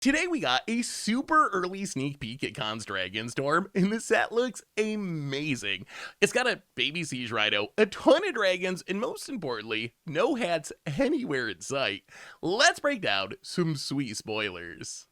Today we got a super early sneak peek at Khans Dragonstorm, and the set looks amazing. It's got a baby Siege Rhino, a ton of dragons, and most importantly, no hats anywhere in sight. Let's break down some sweet spoilers.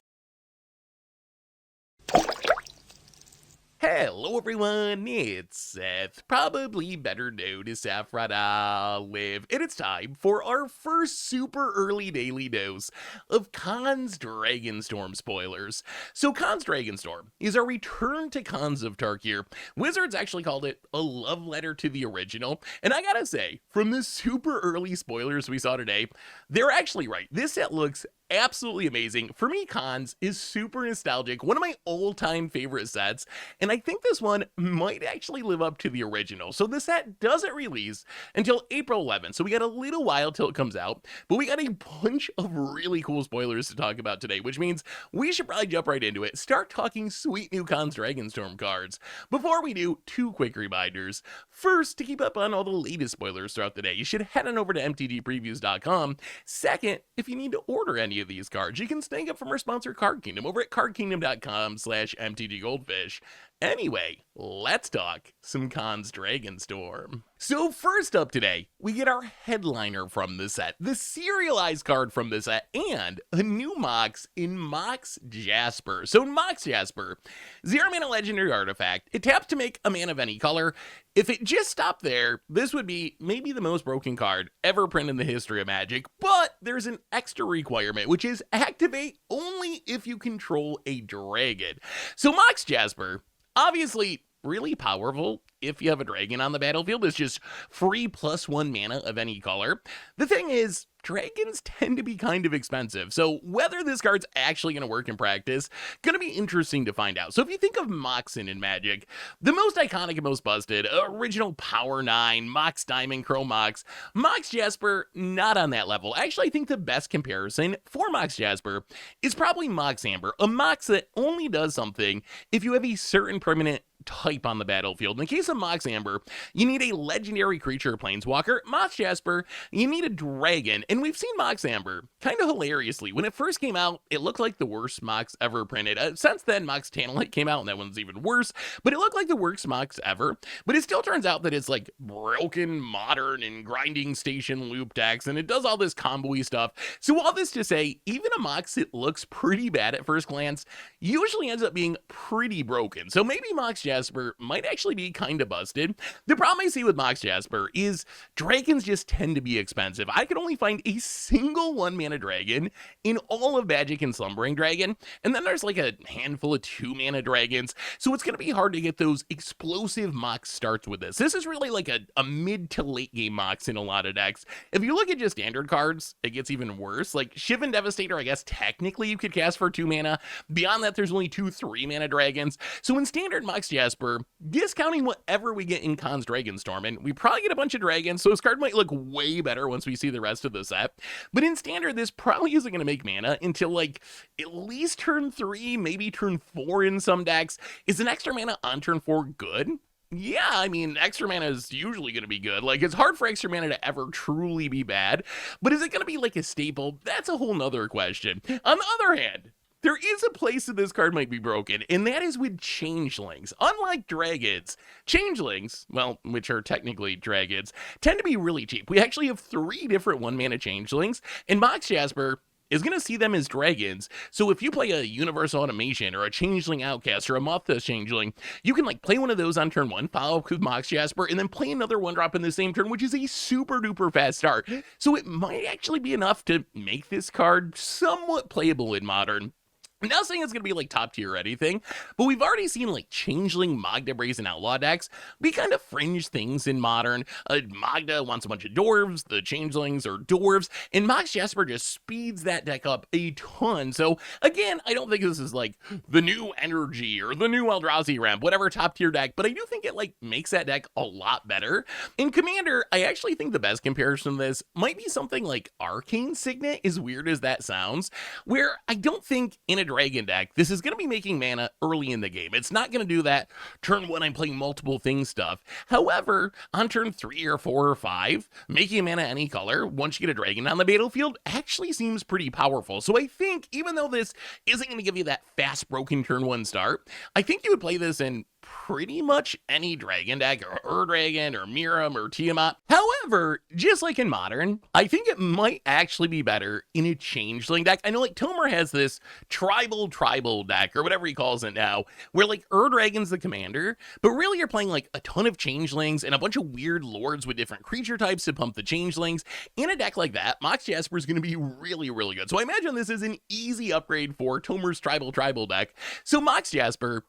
Hello everyone, it's Seth, probably better known as Saffron Olive, and it's time for our first super early daily dose of Khans Dragonstorm spoilers. So Khans Dragonstorm is our return to Khans of Tarkir. Wizards actually called it a love letter to the original, and I gotta say, from the super early spoilers we saw today, they're actually right. This set looks absolutely amazing. For me, Khans is super nostalgic, one of my all-time favorite sets, and I think this one might actually live up to the original. So the set doesn't release until April 11th, so we got a little while till it comes out, but we got a bunch of really cool spoilers to talk about today, which means we should probably jump right into it, start talking sweet new Khans Dragonstorm cards. Before we do, two quick reminders. First, to keep up on all the latest spoilers throughout the day, you should head on over to MTGPreviews.com. Second, if you need to order any of these cards, you can snag up from our sponsor Card Kingdom over at cardkingdom.com/MTGGoldfish. Anyway, let's talk some Khans Dragonstorm. So first up today, we get our headliner from the set, the serialized card from the set, and a new Mox in Mox Jasper. So Mox Jasper, 0-mana legendary artifact. It taps to make a mana of any color. If it just stopped there, this would be maybe the most broken card ever printed in the history of Magic, but there's an extra requirement, which is activate only if you control a dragon. So Mox Jasper, obviously really powerful if you have a dragon on the battlefield. It's just free +1 mana of any color. The thing is, dragons tend to be kind of expensive, so whether this card's actually going to work in practice, going to be interesting to find out. So if you think of Moxen in Magic, the most iconic and most busted, original Power 9, Mox Diamond, Chrome Mox, Mox Jasper, not on that level. Actually, I think the best comparison for Mox Jasper is probably Mox Amber, a Mox that only does something if you have a certain permanent type on the battlefield. In the case of Mox Amber, you need a legendary creature or planeswalker. Mox Jasper, you need a dragon. And we've seen Mox Amber kind of hilariously. When it first came out, it looked like the worst Mox ever printed. Since then, Mox Tantalite came out, and that one's even worse. But it looked like the worst Mox ever. But it still turns out that it's like broken, modern, and grinding station loop decks, and it does all this combo-y stuff. So all this to say, even a Mox that looks pretty bad at first glance usually ends up being pretty broken. So maybe Mox Jasper might actually be kind of busted. The problem I see with Mox Jasper is dragons just tend to be expensive. I could only find a single 1-mana dragon in all of Magic and Slumbering Dragon, and then there's like a handful of 2-mana dragons, so it's going to be hard to get those explosive Mox starts with this. This is really like a mid to late game Mox in a lot of decks. If you look at just standard cards, it gets even worse. Like Shivan Devastator, I guess technically you could cast for 2 mana. Beyond that, there's only 2 3-mana dragons. So in standard Mox Jasper, discounting whatever we get in Khans Dragonstorm, and we probably get a bunch of dragons, so this card might look way better once we see the rest of the set. But in standard, this probably isn't going to make mana until like at least turn 3, maybe turn 4 in some decks. Is an extra mana on turn 4 good? Yeah, I mean, extra mana is usually going to be good. Like, it's hard for extra mana to ever truly be bad, but is it going to be like a staple? That's a whole nother question. On the other hand, there is a place that this card might be broken, and that is with changelings. Unlike dragons, changelings, well, which are technically dragons, tend to be really cheap. We actually have 3 different 1-mana changelings, and Mox Jasper is going to see them as dragons. So if you play a Universal Automation or a Changeling Outcast or a Moth's Changeling, you can like play one of those on turn 1, follow up with Mox Jasper, and then play another 1-drop in the same turn, which is a super duper fast start. So it might actually be enough to make this card somewhat playable in Modern. I'm not saying it's going to be like top tier or anything, but we've already seen like Changeling, Magda Brazen Outlaw decks be kind of fringe things in Modern. Magda wants a bunch of dwarves, the Changelings are dwarves, and Mox Jasper just speeds that deck up a ton. So again, I don't think this is like the new Energy or the new Eldrazi ramp, whatever top tier deck, but I do think it like makes that deck a lot better. In Commander, I actually think the best comparison to this might be something like Arcane Signet, as weird as that sounds, where I don't think in a dragon deck, this is going to be making mana early in the game. It's not going to do that turn 1 I'm playing multiple things stuff. However, on turn 3 or 4 or 5, making mana any color once you get a dragon on the battlefield actually seems pretty powerful. So I think even though this isn't going to give you that fast broken turn 1 start, I think you would play this in pretty much any dragon deck, or Dragon, or Miram, or Tiamat. However, just like in Modern, I think it might actually be better in a Changeling deck. I know like Tomer has this tribal deck, or whatever he calls it now, where like Dragon's the commander, but really you're playing like a ton of Changelings and a bunch of weird lords with different creature types to pump the Changelings. In a deck like that, Mox Jasper is going to be really, really good. So I imagine this is an easy upgrade for Tomer's tribal deck. So Mox Jasper,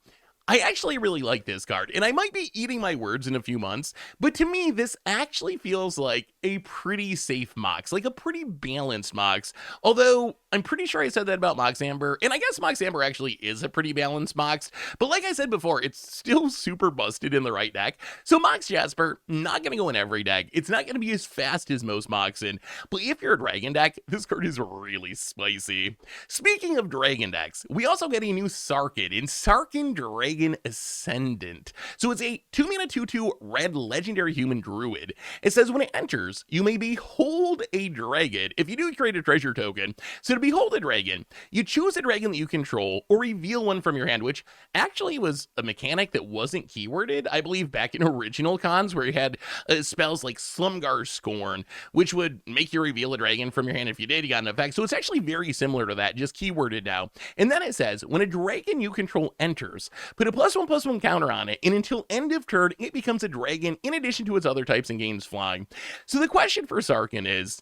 I actually really like this card, and I might be eating my words in a few months, but to me, this actually feels like a pretty safe Mox, like a pretty balanced Mox, although I'm pretty sure I said that about Mox Amber, and I guess Mox Amber actually is a pretty balanced Mox, but like I said before, it's still super busted in the right deck. So Mox Jasper, not going to go in every deck, it's not going to be as fast as most Moxen, but if you're a dragon deck, this card is really spicy. Speaking of dragon decks, we also get a new Sarkhan in Sarkhan Dragon Ascendant. So it's a 2-mana 2/2 red legendary human druid. It says when it enters, you may behold a dragon. If you do, create a treasure token. So to behold a dragon, you choose a dragon that you control or reveal one from your hand, which actually was a mechanic that wasn't keyworded, I believe, back in original Khans, where you had spells like Slumgar Scorn, which would make you reveal a dragon from your hand. If you did, you got an effect. So it's actually very similar to that, just keyworded now. And then it says, when a dragon you control enters, put a +1/+1 counter on it, and until end of turn, it becomes a dragon in addition to its other types and gains flying. So the question for Sarkhan is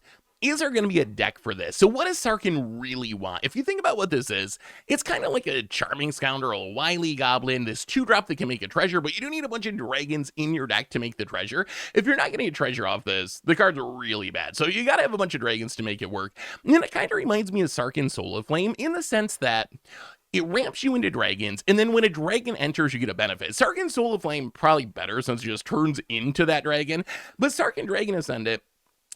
there going to be a deck for this? So what does Sarkhan really want? If you think about what this is, it's kind of like a Charming Scoundrel, a wily goblin, this 2-drop that can make a treasure, but you do need a bunch of dragons in your deck to make the treasure. If you're not getting a treasure off this, the card's really bad. So you got to have a bunch of dragons to make it work. And then it kind of reminds me of Sarkhan Soul of Flame in the sense that it ramps you into dragons, and then when a dragon enters, you get a benefit. Sarkhan Soul of Flame, probably better since it just turns into that dragon, but Sarkhan Dragon Ascendant,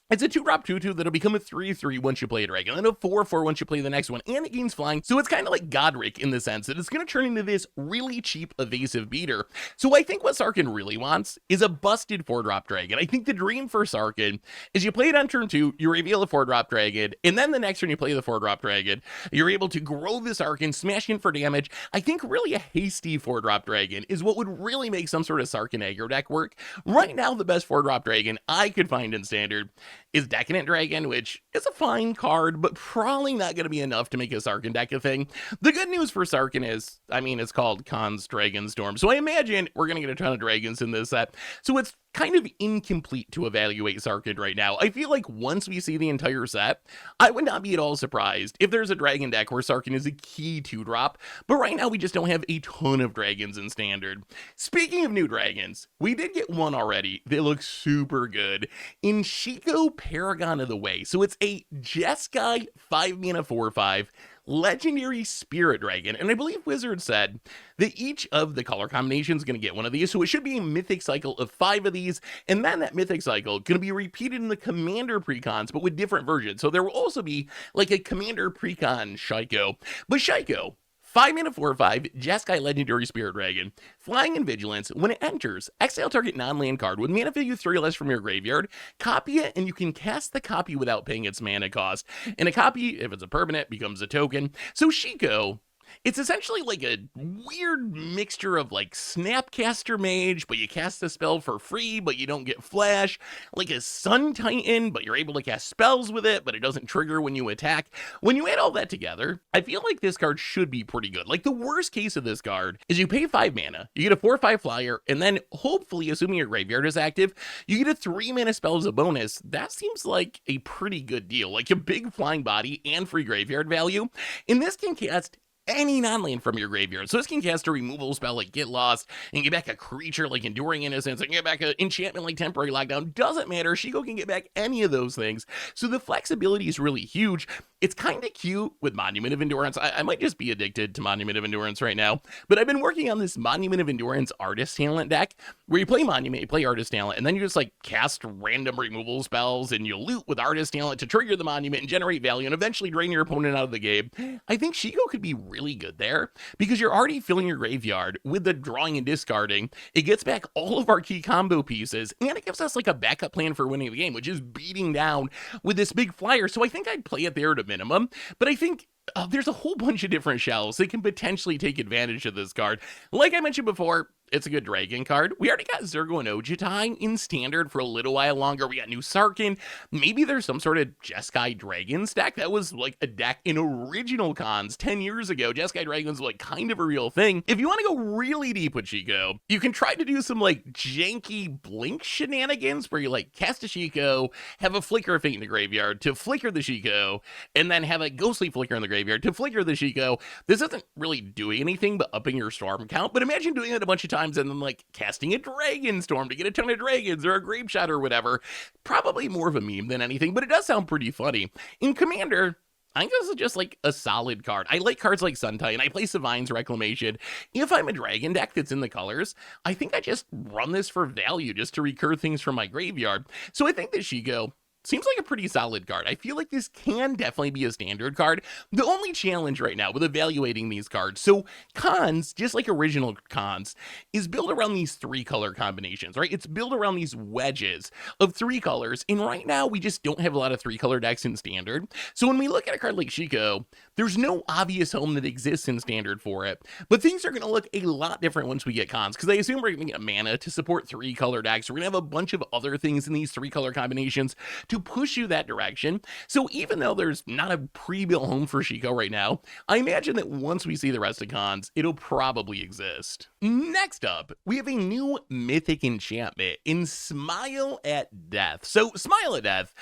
it's a 2-drop 2/2 that'll become a 3/3 once you play a dragon, and a 4/4 once you play the next one, and it gains flying, so it's kind of like Godric in the sense that it's going to turn into this really cheap evasive beater. So I think what Sarkhan really wants is a busted 4-drop dragon. I think the dream for Sarkhan is you play it on turn 2, you reveal a 4-drop dragon, and then the next turn you play the 4-drop dragon, you're able to grow this Sarkhan, smash in for damage. I think really a hasty 4-drop dragon is what would really make some sort of Sarkhan aggro deck work. Right now, the best 4-drop dragon I could find in Standard is Decadent Dragon, which is a fine card, but probably not going to be enough to make a Sarkhan deck a thing. The good news for Sarkhan is, I mean, it's called Khans Dragonstorm, so I imagine we're going to get a ton of dragons in this set. So it's kind of incomplete to evaluate Sarkhan right now. I feel like once we see the entire set, I would not be at all surprised if there's a dragon deck where Sarkhan is a key 2-drop, but right now we just don't have a ton of dragons in Standard. Speaking of new dragons, we did get one already that looks super good in Shiko, Paragon of the Way. So it's a Jeskai 5-mana 4/5 legendary spirit dragon, and I believe Wizard said that each of the color combinations is going to get one of these, so it should be a mythic cycle of 5 of these, and then that mythic cycle going to be repeated in the commander precons, but with different versions. So there will also be like a commander precon Shiko, but Shiko, 5-mana 4/5 Jeskai legendary spirit dragon, flying and vigilance. When it enters, exile target non-land card with mana value 3 or less from your graveyard, copy it, and you can cast the copy without paying its mana cost. And a copy, if it's a permanent, becomes a token. So Shiko, it's essentially like a weird mixture of like Snapcaster Mage, but you cast the spell for free, but you don't get flash, like a Sun Titan, but you're able to cast spells with it, but it doesn't trigger when you attack. When you add all that together, I feel like this card should be pretty good. Like the worst case of this card is you pay 5 mana, you get a 4/5 flyer, and then hopefully, assuming your graveyard is active, you get a 3-mana spell as a bonus. That seems like a pretty good deal, like a big flying body and free graveyard value. And this can cast any non-land from your graveyard. So this can cast a removal spell like Get Lost, and get back a creature like Enduring Innocence, and get back an enchantment like Temporary Lockdown. Doesn't matter. Shiko can get back any of those things. So the flexibility is really huge. It's kind of cute with Monument of Endurance. I might just be addicted to Monument of Endurance right now, but I've been working on this Monument of Endurance Artist Talent deck where you play Monument, you play Artist Talent, and then you just like cast random removal spells and you loot with Artist Talent to trigger the Monument and generate value and eventually drain your opponent out of the game. I think Shiko could be really good there because you're already filling your graveyard with the drawing and discarding. It gets back all of our key combo pieces and it gives us like a backup plan for winning the game, which is beating down with this big flyer. So I think I'd play it there at a minimum, but I think there's a whole bunch of different shells that can potentially take advantage of this card. Like I mentioned before, it's a good dragon card. We already got Zergo and Ojutai in standard for a little while longer. We got new Sarkhan. Maybe there's some sort of Jeskai Dragons deck. That was like a deck in original Khans 10 years ago. Jeskai Dragons were like kind of a real thing. If you want to go really deep with Shiko, you can try to do some like janky blink shenanigans where you like cast a Shiko, have a Flicker of Fate in the graveyard to flicker the Shiko, and then have a Ghostly Flicker in the graveyard to flicker the Shiko. This isn't really doing anything but upping your storm count, but imagine doing it a bunch of times and then like casting a Dragonstorm to get a ton of dragons or a Grape Shot or whatever. Probably more of a meme than anything, but it does sound pretty funny. In Commander, I think this is just like a solid card. I like cards like Sun Titan. I play Sevine's Reclamation. If I'm a dragon deck that's in the colors, I think I just run this for value just to recur things from my graveyard. So I think that Shiko seems like a pretty solid card. I feel like this can definitely be a standard card. The only challenge right now with evaluating these cards, so Khans, just like original Khans, is built around these 3-color combinations, right? It's built around these wedges of 3 colors, and right now we just don't have a lot of 3-color decks in standard. So when we look at a card like Shiko, there's no obvious home that exists in standard for it, but things are going to look a lot different once we get Khans, because I assume we're going to get mana to support 3-color decks. We're going to have a bunch of other things in these 3-color combinations to push you that direction. So even though there's not a pre-built home for Shiko right now, I imagine that once we see the rest of Khans, it'll probably exist. Next up, we have a new mythic enchantment in Smile at Death. So Smile at Death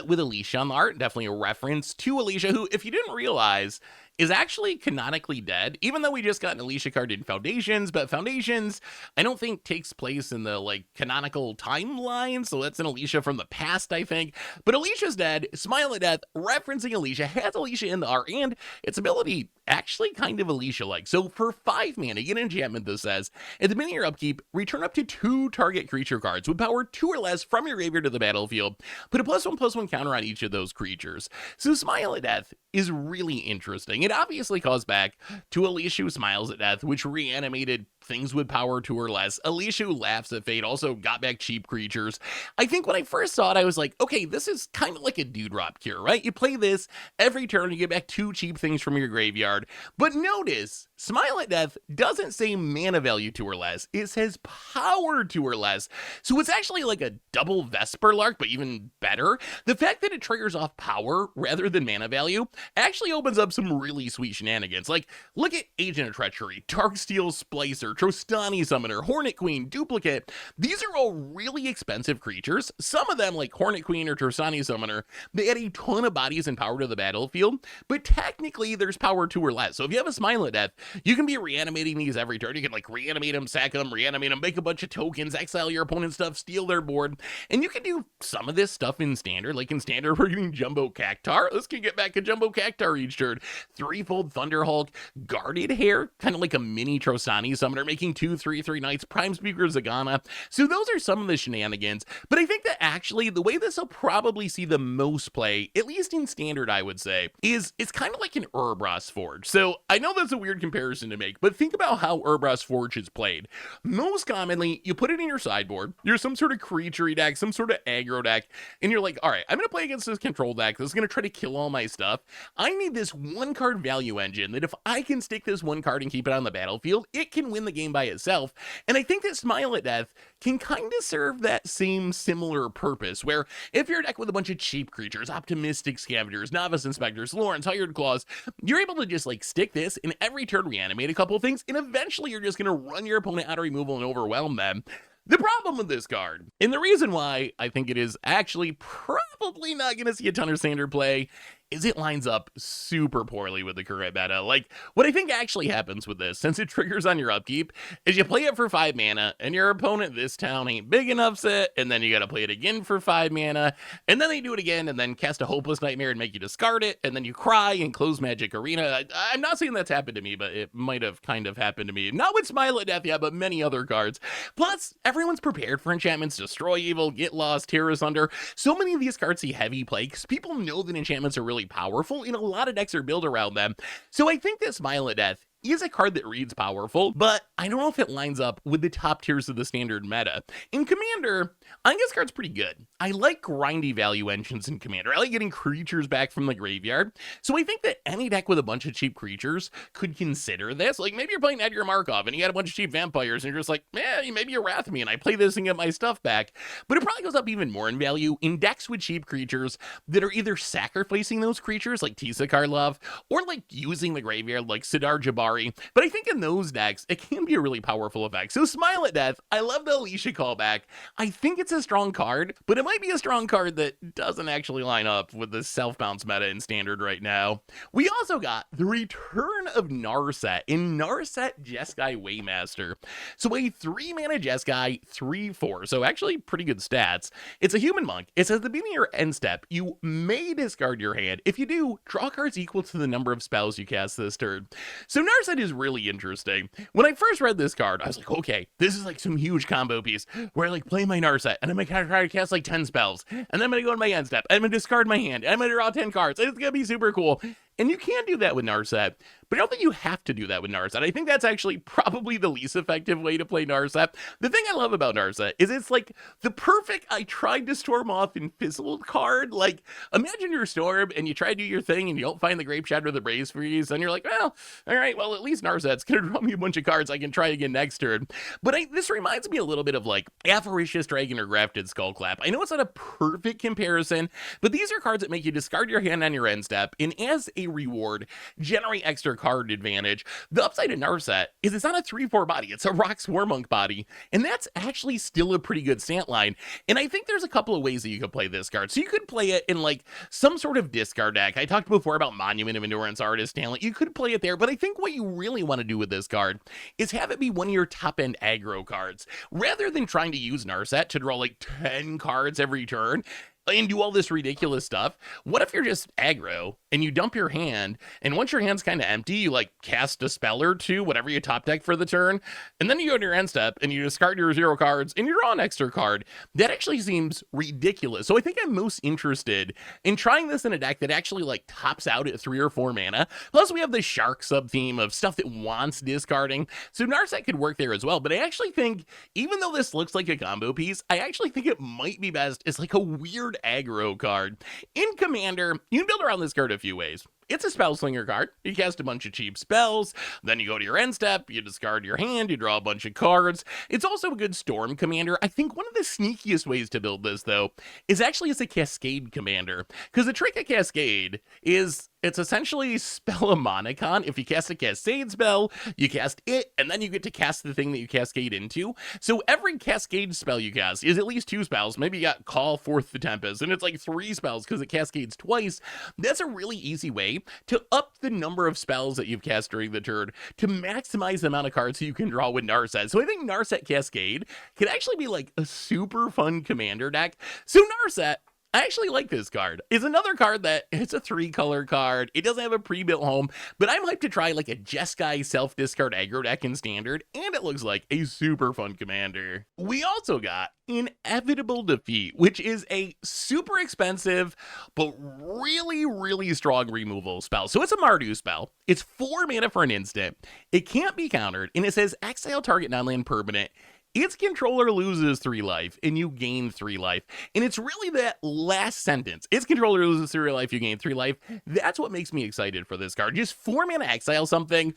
with Alicia on the art, definitely a reference to Alicia, who, if you didn't realize, is actually canonically dead, even though we just got an Alicia card in Foundations, but Foundations, I don't think takes place in the, like, canonical timeline, so that's an Alicia from the past, I think. But Alicia's dead, Smile at Death, referencing Alicia, has Alicia in the art, and its ability actually kind of Alicia-like. So for 5 mana, get an enchantment that says, at the beginning of your upkeep, return up to 2 target creature cards with power 2 or less from your graveyard to the battlefield. Put a +1/+1 counter on each of those creatures. So Smile at Death is really interesting. It obviously calls back to Alicia who smiles at death, which reanimated things with power 2 or less. Alicia who laughs at fate also got back cheap creatures. I think when I first saw it, I was like, okay, this is kind of like a Dewdrop Cure, right? You play this every turn, you get back 2 cheap things from your graveyard. But notice, Smile at Death doesn't say mana value 2 or less. It says power 2 or less. So it's actually like a double Vesper Lark, but even better. The fact that it triggers off power rather than mana value actually opens up some really sweet shenanigans. Like, look at Agent of Treachery, Darksteel Splicer, Trostani Summoner, Hornet Queen, Duplicate. These are all really expensive creatures. Some of them, like Hornet Queen or Trostani Summoner, they add a ton of bodies and power to the battlefield, but technically there's power 2 or less. So if you have a Smile at Death, you can be reanimating these every turn. You can like reanimate them, sack them, reanimate them, make a bunch of tokens, exile your opponent's stuff, steal their board, and you can do some of this stuff in Standard. Like in Standard, we're getting Jumbo Cactar. This can get back a Jumbo Cactar each turn. Threefold Thunderhawk, Guarded Hair, kind of like a mini Trostani Summoner, making 2/3/3 Knights, Prime Speaker Zagana. So those are some of the shenanigans, but I think that actually the way this will probably see the most play, at least in Standard, I would say, is it's kind of like an Urbra's Forge. So I know that's a weird comparison to make, but think about how Urbra's Forge is played. Most commonly, you put it in your sideboard, you're some sort of creature deck, some sort of aggro deck, and you're like, all right, I'm going to play against this control deck that's going to try to kill all my stuff. I need this 1-card value engine that if I can stick this 1 card and keep it on the battlefield, it can win the game by itself. And I think that Smile at Death can kind of serve that same similar purpose, where if you're a deck with a bunch of cheap creatures, Optimistic Scavengers, Novice Inspectors, Lawrence, Hired Claws, you're able to just like stick this and every turn reanimate a couple of things, and eventually you're just going to run your opponent out of removal and overwhelm them. The problem with this card, and the reason why I think it is actually probably not going to see a ton of Standard play, is it lines up super poorly with the current meta. Like, what I think actually happens with this, since it triggers on your upkeep, is you play it for 5 mana, and your opponent this town ain't big enough set, and then you gotta play it again for 5 mana, and then they do it again, and then cast a Hopeless Nightmare and make you discard it, and then you cry and close Magic Arena. I'm not saying that's happened to me, but it might have kind of happened to me. Not with Smile at Death yet, but many other cards. Plus, everyone's prepared for enchantments, Destroy Evil, Get Lost, Tear Asunder. So many of these cards see heavy play, because people know that enchantments are really powerful, and a lot of decks are built around them. So I think that Smile at Death is a card that reads powerful, but I don't know if it lines up with the top tiers of the standard meta. In Commander, I think this card's pretty good. I like grindy value engines in Commander. I like getting creatures back from the graveyard. So I think that any deck with a bunch of cheap creatures could consider this. Like, maybe you're playing Edgar Markov and you got a bunch of cheap vampires and you're just like, maybe you Wrath me and I play this and get my stuff back. But it probably goes up even more in value in decks with cheap creatures that are either sacrificing those creatures like Tisa Karlov, or like using the graveyard like Sidar Jabari. But I think in those decks, it can be a really powerful effect. So Smile at Death, I love the Alicia callback. I think it's a strong card, but it might be a strong card that doesn't actually line up with the self-bounce meta in Standard right now. We also got the return of Narset in Narset Jeskai Waymaster. So a 3-mana Jeskai, 3/4, so actually pretty good stats. It's a human monk. It says at the beginning of your end step, you may discard your hand. If you do, draw cards equal to the number of spells you cast this turn. So Narset is really interesting. When I first read this card, I was like, okay, this is like some huge combo piece where I like play my Narset and I'm gonna try to cast like 10 spells, and then I'm gonna go to my end step, and I'm gonna discard my hand, and I'm gonna draw 10 cards, and it's gonna be super cool. And you can do that with Narset, but I don't think you have to do that with Narset. I think that's actually probably the least effective way to play Narset. The thing I love about Narset is it's like the perfect I tried to storm off and fizzled card. Like, imagine you're Storm and you try to do your thing and you don't find the Grape Shatter or the Braze Freeze, and you're like, well, all right, well, at least Narset's gonna draw me a bunch of cards I can try again next turn. But this reminds me a little bit of like Avaricious Dragon or Grafted Skullclap. I know it's not a perfect comparison, but these are cards that make you discard your hand on your end step, and as a reward, generate extra card advantage. The upside of Narset is it's not a 3/4 body, it's a Rock Swarmonk body, and that's actually still a pretty good stat line. And I think there's a couple of ways that you could play this card. So you could play it in like some sort of discard deck. I talked before about Monument of Endurance Artist Talent. You could play it there, but I think what you really want to do with this card is have it be one of your top end aggro cards. Rather than trying to use Narset to draw like 10 cards every turn and do all this ridiculous stuff, what if you're just aggro and you dump your hand, and once your hand's kind of empty, you like cast a spell or two, whatever you top deck for the turn, and then you go to your end step and you discard your 0 cards and you draw an extra card? That actually seems ridiculous. So I think I'm most interested in trying this in a deck that actually like tops out at 3 or 4 mana. Plus we have the shark sub theme of stuff that wants discarding, so Narset could work there as well. But I actually think, even though this looks like a combo piece, I actually think it might be best as like a weird aggro card. In Commander, you can build around this card a few ways. It's a spell slinger card. You cast a bunch of cheap spells, then you go to your end step, you discard your hand, you draw a bunch of cards. It's also a good Storm Commander. I think one of the sneakiest ways to build this, though, is actually as a Cascade Commander. Because the trick of Cascade is it's essentially Spell-a-Monicon. If you cast a Cascade spell, you cast it, and then you get to cast the thing that you cascade into. So every Cascade spell you cast is at least 2 spells. Maybe you got Call Forth the Tempest, and it's like 3 spells because it cascades twice. That's a really easy way to up the number of spells that you've cast during the turn to maximize the amount of cards you can draw with Narset. So I think Narset Cascade could actually be like a super fun commander deck. So Narset, I actually like this card. It's another card that it's a 3-color card. It doesn't have a pre-built home, but I'm hyped to try like a Jeskai self-discard aggro deck in Standard, and it looks like a super fun commander. We also got Inevitable Defeat, which is a super expensive but really, really strong removal spell. So it's a Mardu spell. It's 4 mana for an instant. It can't be countered, and it says exile target non-land permanent. Its controller loses 3 life, and you gain 3 life. And it's really that last sentence. Its controller loses 3 life, you gain 3 life. That's what makes me excited for this card. Just 4 mana exile something,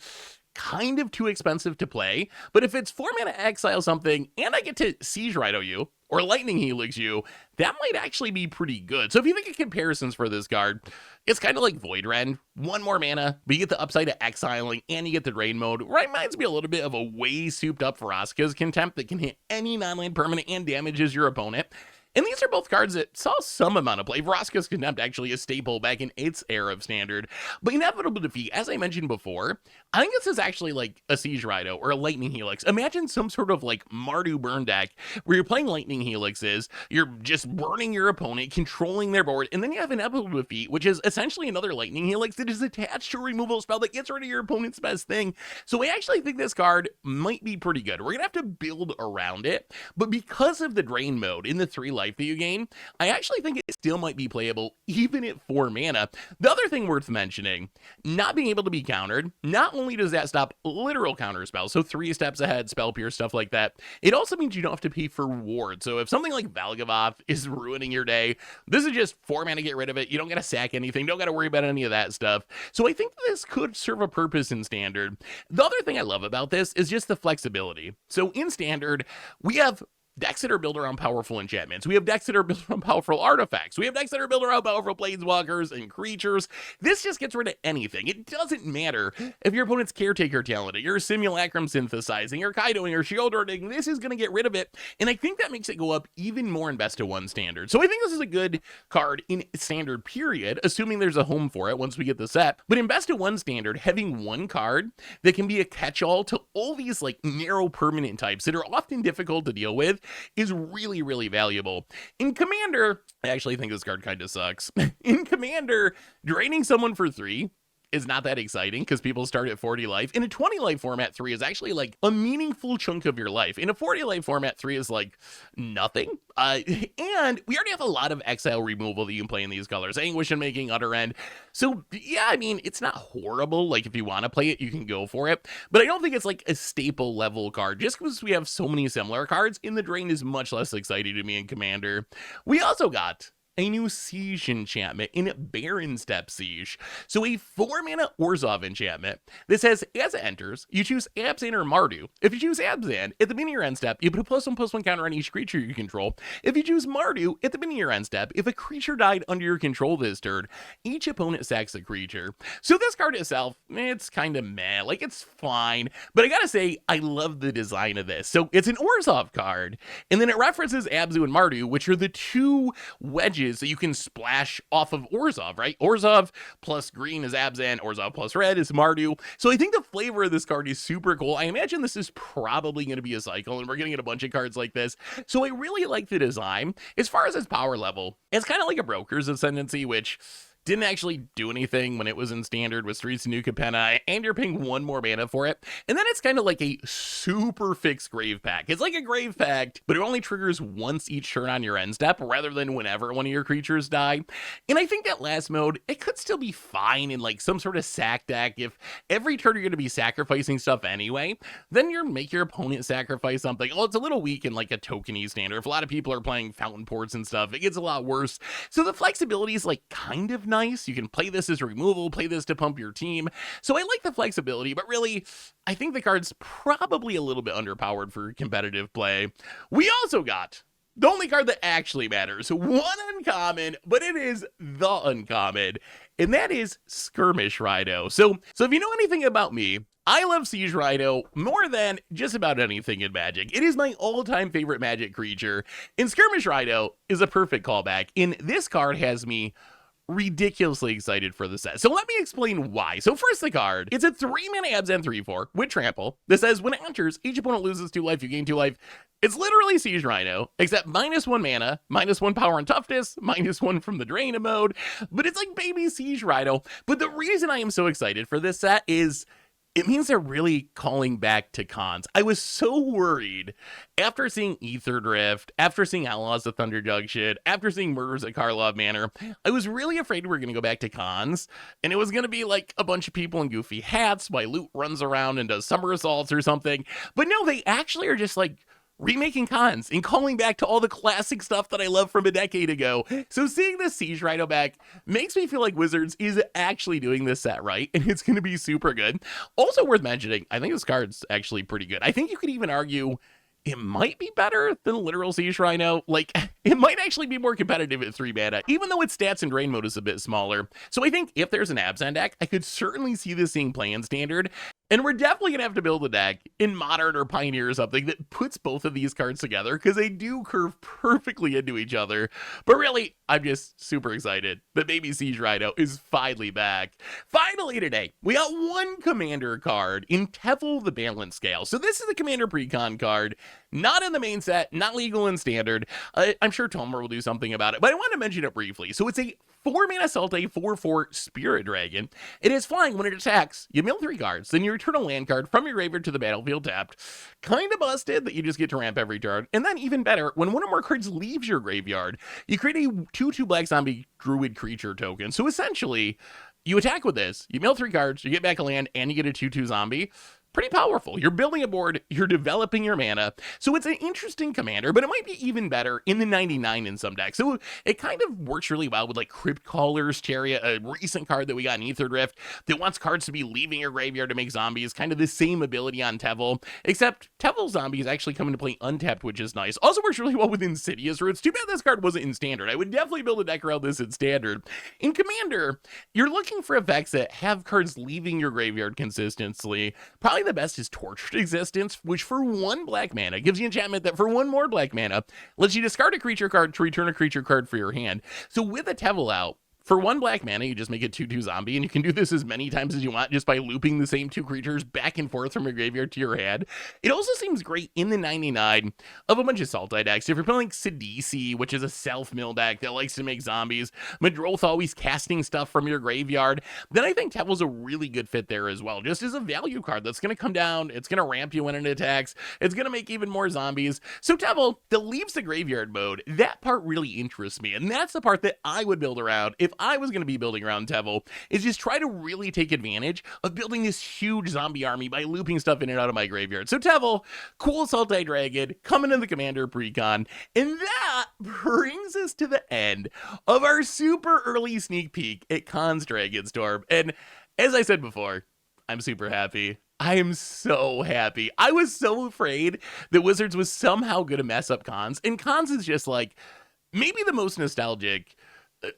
kind of too expensive to play. But if it's 4 mana exile something, and I get to Siege Rhino you, or Lightning Helix you, that might actually be pretty good. So if you think of comparisons for this card, it's kind of like Void Rend. 1 more mana, but you get the upside of exiling, and you get the drain mode. Reminds me a little bit of a way souped up Vraska's Contempt that can hit any non-land permanent and damages your opponent. And these are both cards that saw some amount of play. Vraska's Contempt actually a staple back in its era of Standard. But Inevitable Defeat, as I mentioned before, I think this is actually like a Siege Rhino or a Lightning Helix. Imagine some sort of like Mardu burn deck where you're playing Lightning Helixes, you're just burning your opponent, controlling their board, and then you have Inevitable Defeat, which is essentially another Lightning Helix that is attached to a removal spell that gets rid of your opponent's best thing. So I actually think this card might be pretty good. We're going to have to build around it, but because of the drain mode in the 3 life that you gain, I actually think it still might be playable even at 4 mana. The other thing worth mentioning, not being able to be countered, not only does that stop literal counter spells, so 3 steps ahead, Spell Pierce, stuff like that, it also means you don't have to pay for ward. So if something like Valgavoth is ruining your day, this is just 4 mana, get rid of it. You don't got to sack anything, don't got to worry about any of that stuff. So I think this could serve a purpose in Standard. The other thing I love about this is just the flexibility. So in Standard, we have decks that are built around powerful enchantments. We have decks that are built around powerful artifacts. We have decks that are built around powerful planeswalkers and creatures. This just gets rid of anything. It doesn't matter if your opponent's Caretaker talented, your Simulacrum synthesizing, or Kaidoing, or Shielding. This is going to get rid of it, and I think that makes it go up even more in Best of 1 Standard. So I think this is a good card in Standard period, assuming there's a home for it once we get the set. But in Best of 1 Standard, having one card that can be a catch-all to all these like narrow permanent types that are often difficult to deal with is really, really valuable. In Commander, I actually think this card kind of sucks. In Commander, draining someone for 3 is not that exciting because people start at 40 life. In a 20 life format, 3 is actually like a meaningful chunk of your life. In a 40 life format, 3 is like nothing. And we already have a lot of exile removal that you can play in these colors. Anguish and Making, Utter End. So yeah, I mean, it's not horrible. Like if you want to play it, you can go for it. But I don't think it's like a staple level card. Just because we have so many similar cards, In the Drain is much less exciting to me in Commander. We also got a new Siege enchantment in Barrensteppe Siege. So a 4-mana Orzhov enchantment. This says, as it enters, you choose Abzan or Mardu. If you choose Abzan, at the beginning of your end step, you put a +1/+1 counter on each creature you control. If you choose Mardu, at the beginning of your end step, if a creature died under your control this turn, each opponent sacks a creature. So this card itself, it's kind of meh. Like, it's fine. But I gotta say, I love the design of this. So it's an Orzhov card, and then it references Abzu and Mardu, which are the 2 wedges that you can splash off of Orzhov, right? Orzhov plus green is Abzan, Orzhov plus red is Mardu. So I think the flavor of this card is super cool. I imagine this is probably going to be a cycle, and we're going to get a bunch of cards like this. So I really like the design. As far as its power level, it's kind of like a Broker's Ascendancy, which didn't actually do anything when it was in Standard with Streets of New Capenna, and you're paying 1 more mana for it. And then it's kind of like a super fixed Grave Pact. It's like a Grave Pact, but it only triggers once each turn on your end step, rather than whenever one of your creatures die. And I think that last mode, it could still be fine in like some sort of sack deck. If every turn you're going to be sacrificing stuff anyway, then you make your opponent sacrifice something. Well, it's a little weak in like a tokeny Standard. If a lot of people are playing Fountain Ports and stuff, it gets a lot worse. So the flexibility is like kind of nice. You can play this as removal, play this to pump your team. So I like the flexibility, but really, I think the card's probably a little bit underpowered for competitive play. We also got the only card that actually matters. 1 uncommon, but it is the uncommon, and that is Skirmish Rhino. So if you know anything about me, I love Siege Rhino more than just about anything in Magic. It is my all-time favorite Magic creature, and Skirmish Rhino is a perfect callback, and this card has me ridiculously excited for the set. So let me explain why. So first, the card. It's a 3-mana Abzan 3/4 with trample that says when it enters, each opponent loses 2 life, you gain 2 life. It's literally Siege Rhino, except -1 mana, -1 power and toughness, -1 from the drain mode, but it's like baby Siege Rhino. But the reason I am so excited for this set is it means they're really calling back to Khans. I was so worried after seeing Ether Drift, after seeing Outlaws of Thunder Junction, after seeing Murders at Karlov Manor. I was really afraid we were going to go back to Khans, and it was going to be like a bunch of people in goofy hats while Loot runs around and does summer assaults or something. But no, they actually are just like remaking Khans and calling back to all the classic stuff that I love from a decade ago. So seeing this Siege Rhino back makes me feel like Wizards is actually doing this set right, and it's going to be super good. Also worth mentioning, I think this card's actually pretty good. I think you could even argue it might be better than literal Siege Rhino. Like, it might actually be more competitive at 3 mana, even though its stats and drain mode is a bit smaller. So I think if there's an Abzan deck, I could certainly see this seeing play in Standard. And we're definitely going to have to build a deck in Modern or Pioneer or something that puts both of these cards together, because they do curve perfectly into each other. But really, I'm just super excited that baby Siege Rhino is finally back. Finally today, we got one commander card in Teval the Balance Scale. So this is a commander precon card, not in the main set, not legal in standard. I'm sure Tomer will do something about it, but I want to mention it briefly. So it's a 4-mana Salte 4/4 Spirit Dragon. It is flying. When it attacks, you mill 3 cards, then you return a land card from your graveyard to the battlefield tapped. Kind of busted that you just get to ramp every turn. And then even better, when one or more cards leaves your graveyard, you create a 2/2 black zombie druid creature token. So essentially, you attack with this, you mill 3 cards, you get back a land, and you get a 2/2 zombie. Pretty powerful. You're building a board, you're developing your mana. So it's an interesting commander, but it might be even better in the 99 in some decks. So it kind of works really well with like Crypt Caller's Chariot, a recent card that we got in Aether Drift that wants cards to be leaving your graveyard to make zombies. Kind of the same ability on Teval, except Teval zombies actually come into play untapped, which is nice. Also works really well with Insidious Roots. Too bad this card wasn't in standard. I would definitely build a deck around this in standard. In commander, you're looking for effects that have cards leaving your graveyard consistently. Probably the best is Tortured Existence, which for 1 black mana gives you enchantment that for 1 more black mana lets you discard a creature card to return a creature card for your hand. So with a Teval out, for 1 black mana, you just make it 2/2 zombie, and you can do this as many times as you want just by looping the same 2 creatures back and forth from your graveyard to your hand. It also seems great in the 99 of a bunch of Sultai decks. If you're playing like Sidisi, which is a self-mill deck that likes to make zombies, Madroth always casting stuff from your graveyard, then I think Teval's a really good fit there as well. Just as a value card that's going to come down, it's going to ramp you when it attacks, it's going to make even more zombies. So Teval, that leaves the graveyard mode, that part really interests me, and that's the part that I would build around if I was going to be building around Teval, is just try to really take advantage of building this huge zombie army by looping stuff in and out of my graveyard. So Teval, cool Sultai Dragon, coming in the commander precon, and that brings us to the end of our super early sneak peek at Khans Dragonstorm. And as I said before, I'm super happy. I am so happy. I was so afraid that Wizards was somehow going to mess up Khans, and Khans is just like maybe the most nostalgic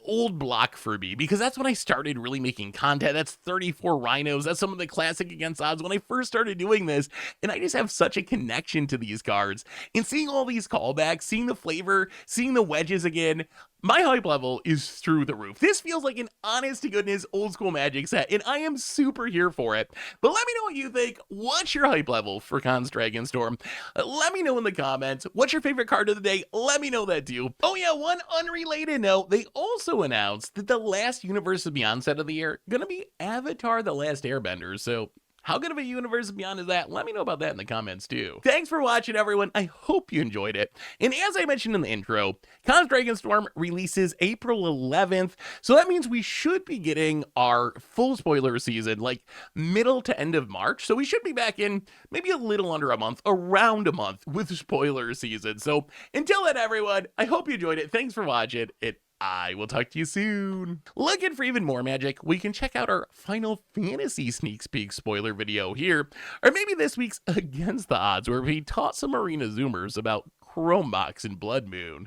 old block for me, because that's when I started really making content. That's 34 Rhinos. That's some of the classic against odds when I first started doing this, and I just have such a connection to these cards. And seeing all these callbacks, seeing the flavor, seeing the wedges again, my hype level is through the roof. This feels like an honest-to-goodness old-school Magic set, and I am super here for it. But let me know what you think. What's your hype level for Khans Dragonstorm? Let me know in the comments. What's your favorite card of the day? Let me know that too. Oh yeah, one unrelated note. They also announced that the last Universe Beyond set of the year gonna be Avatar: The Last Airbender, so how good of a Universe Beyond is that? Let me know about that in the comments too. Thanks for watching, everyone. I hope you enjoyed it. And as I mentioned in the intro, Khans Dragonstorm releases April 11th, so that means we should be getting our full spoiler season like middle to end of March. So we should be back in maybe a little under a month, around a month with spoiler season. So until then, everyone, I hope you enjoyed it. Thanks for watching. I will talk to you soon. Looking for even more Magic? We can check out our Final Fantasy sneak peek spoiler video here, or maybe this week's Against the Odds, where we taught some arena zoomers about Chrome Box and Blood Moon.